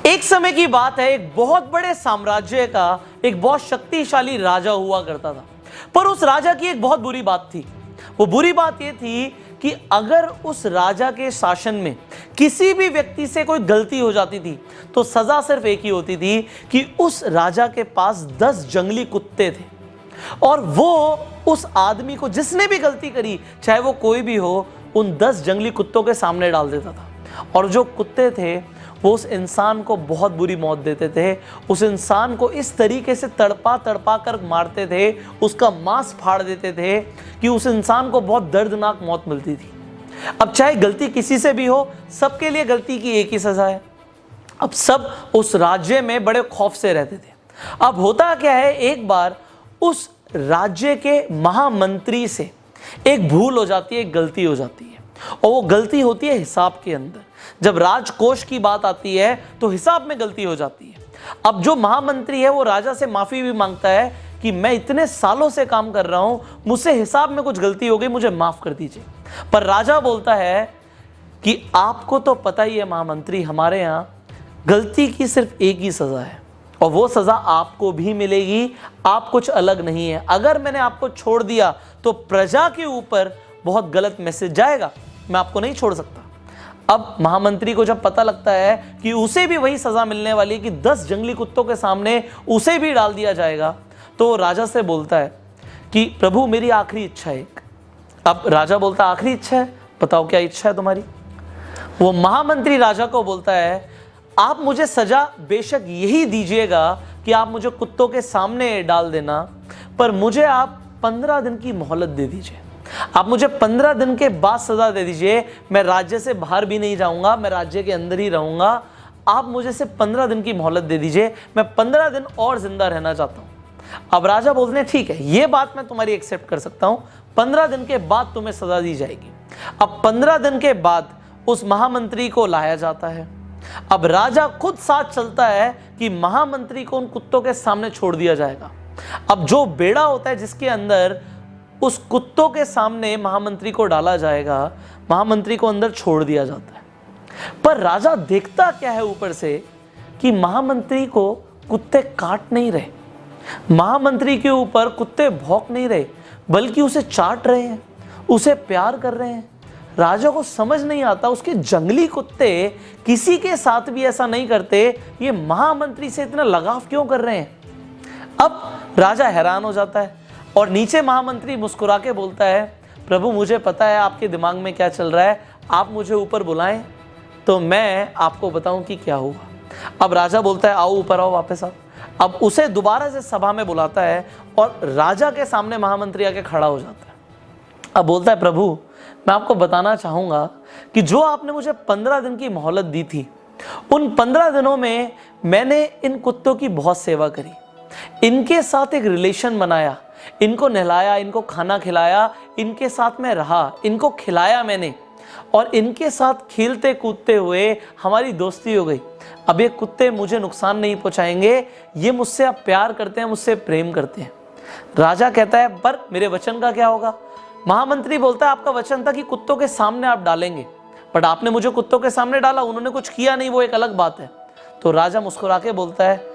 एक समय की बात है, एक बहुत बड़े साम्राज्य का एक बहुत शक्तिशाली राजा हुआ करता था। पर उस राजा की एक बहुत बुरी बात थी। वो बुरी बात ये थी कि अगर उस राजा के शासन में किसी भी व्यक्ति से कोई गलती हो जाती थी तो सजा सिर्फ एक ही होती थी कि उस राजा के पास 10 जंगली कुत्ते थे और वो उस आदमी को, जिसने भी गलती करी, चाहे वो कोई भी हो, उन 10 जंगली कुत्तों के सामने डाल देता था। और जो कुत्ते थे वो उस इंसान को बहुत बुरी मौत देते थे। उस इंसान को इस तरीके से तड़पा तड़पा कर मारते थे, उसका मांस फाड़ देते थे कि उस इंसान को बहुत दर्दनाक मौत मिलती थी। अब चाहे गलती किसी से भी हो, सबके लिए गलती की एक ही सजा है। अब सब उस राज्य में बड़े खौफ से रहते थे। अब होता क्या है, एक बार उस राज्य के महामंत्री से एक भूल हो जाती है, एक गलती हो जाती है, और वो गलती होती है हिसाब के अंदर। जब राजकोष की बात आती है तो हिसाब में गलती हो जाती है। अब जो महामंत्री है वो राजा से माफी भी मांगता है कि मैं इतने सालों से काम कर रहा हूं, मुझसे हिसाब में कुछ गलती हो गई, मुझे माफ कर दीजिए। पर राजा बोलता है कि आपको तो पता ही है महामंत्री, हमारे यहाँ गलती की सिर्फ एक ही सजा है और वो सजा आपको भी मिलेगी, आप कुछ अलग नहीं है। अगर मैंने आपको छोड़ दिया तो प्रजा के ऊपर बहुत गलत मैसेज जाएगा, मैं आपको नहीं छोड़ सकता। अब महामंत्री को जब पता लगता है कि उसे भी वही सजा मिलने वाली है कि 10 जंगली कुत्तों के सामने उसे भी डाल दिया जाएगा, तो राजा से बोलता है कि प्रभु मेरी आखिरी इच्छा है एक। अब राजा बोलता है आखिरी इच्छा है, बताओ क्या इच्छा है तुम्हारी। वो महामंत्री राजा को बोलता है आप मुझे सजा बेशक यही दीजिएगा कि आप मुझे कुत्तों के सामने डाल देना, पर मुझे आप 15 दिन की मोहलत दे दीजिए। आप मुझे 15 दिन के बाद सजा दे दीजिए। मैं राज्य से बाहर भी नहीं जाऊंगा, मैं राज्य के अंदर ही रहूंगा। आप मुझे सिर्फ 15 दिन की मोहलत दे दीजिए, मैं 15 दिन और जिंदा रहना चाहता हूं। अब राजा बोलते हैं ठीक है, ये बात मैं तुम्हारी एक्सेप्ट कर सकता हूं, 15 दिन के बाद तुम्हें सजा दी जाएगी। अब 15 दिन के बाद उस महामंत्री को लाया जाता है। अब राजा खुद साथ चलता है कि महामंत्री को उन कुत्तों के सामने छोड़ दिया जाएगा। अब जो बेड़ा होता है जिसके अंदर उस कुत्तों के सामने महामंत्री को डाला जाएगा, महामंत्री को अंदर छोड़ दिया जाता है। पर राजा देखता क्या है ऊपर से कि महामंत्री को कुत्ते काट नहीं रहे, महामंत्री के ऊपर कुत्ते भौंक नहीं रहे, बल्कि उसे चाट रहे हैं, उसे प्यार कर रहे हैं। राजा को समझ नहीं आता उसके जंगली कुत्ते किसी के साथ भी ऐसा नहीं करते, ये महामंत्री से इतना लगाव क्यों कर रहे हैं। अब राजा हैरान हो जाता है और नीचे महामंत्री मुस्कुरा के बोलता है प्रभु मुझे पता है आपके दिमाग में क्या चल रहा है, आप मुझे ऊपर बुलाएं तो मैं आपको बताऊं कि क्या हुआ। अब राजा बोलता है आओ ऊपर आओ, वापस आओ। अब उसे दोबारा से सभा में बुलाता है और राजा के सामने महामंत्री आके खड़ा हो जाता है। अब बोलता है प्रभु मैं आपको बताना चाहूंगा कि जो आपने मुझे 15 दिन की मोहलत दी थी, उन 15 दिनों में मैंने इन कुत्तों की बहुत सेवा करी, इनके साथ एक रिलेशन बनाया, इनको नहलाया, इनको खाना खिलाया, इनके साथ में रहा, इनको खिलाया मैंने और इनके साथ खेलते कूदते हुए हमारी दोस्ती हो गई। अब ये कुत्ते मुझे नुकसान नहीं पहुंचाएंगे, ये मुझसे अब प्यार करते हैं, मुझसे प्रेम करते हैं। राजा कहता है पर मेरे वचन का क्या होगा। महामंत्री बोलता है आपका वचन था कि कुत्तों के सामने आप डालेंगे, बट आपने मुझे कुत्तों के सामने डाला, उन्होंने कुछ किया नहीं, वो एक अलग बात है। तो राजा मुस्कुरा के बोलता है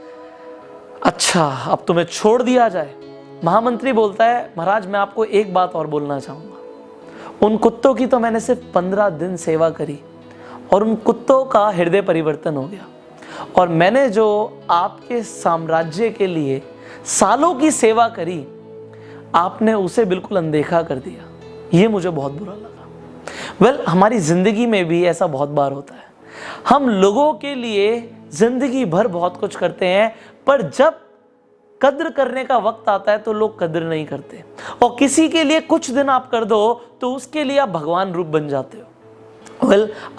अच्छा अब तुम्हें छोड़ दिया जाए। महामंत्री बोलता है महाराज मैं आपको एक बात और बोलना चाहूंगा, उन कुत्तों की तो मैंने सिर्फ 15 दिन सेवा करी और उन कुत्तों का हृदय परिवर्तन हो गया, और मैंने जो आपके साम्राज्य के लिए सालों की सेवा करी आपने उसे बिल्कुल अनदेखा कर दिया, ये मुझे बहुत बुरा लगा। हमारी जिंदगी में भी ऐसा बहुत बार होता है, हम लोगों के लिए जिंदगी भर बहुत कुछ करते हैं, पर जब कद्र करने का वक्त आता है तो लोग कद्र नहीं करते, और किसी के लिए कुछ दिन आप कर दो तो उसके लिए आप भगवान रूप बन जाते हो।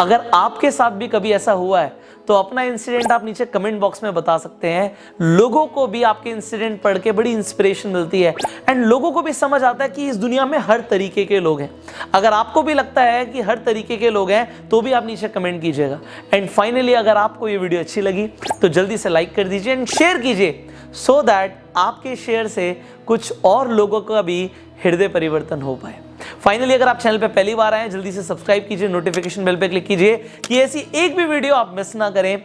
अगर आपके साथ भी कभी ऐसा हुआ है तो अपना इंसिडेंट आप नीचे कमेंट बॉक्स में बता सकते हैं। लोगों को भी आपके इंसिडेंट पढ़ के बड़ी इंस्पिरेशन मिलती है एंड लोगों को भी समझ आता है कि इस दुनिया में हर तरीके के लोग हैं। अगर आपको भी लगता है कि हर तरीके के लोग हैं तो भी आप नीचे कमेंट कीजिएगा। एंड फाइनली अगर आपको ये वीडियो अच्छी लगी तो जल्दी से लाइक कर दीजिए एंड शेयर कीजिए, सो दैट आपके शेयर से कुछ और लोगों का भी हृदय परिवर्तन हो पाए। फाइनली अगर आप चैनल पे पहली बार आए हैं जल्दी से सब्सक्राइब कीजिए, नोटिफिकेशन बेल पे क्लिक कीजिए कि ऐसी एक भी वीडियो आप मिस ना करें।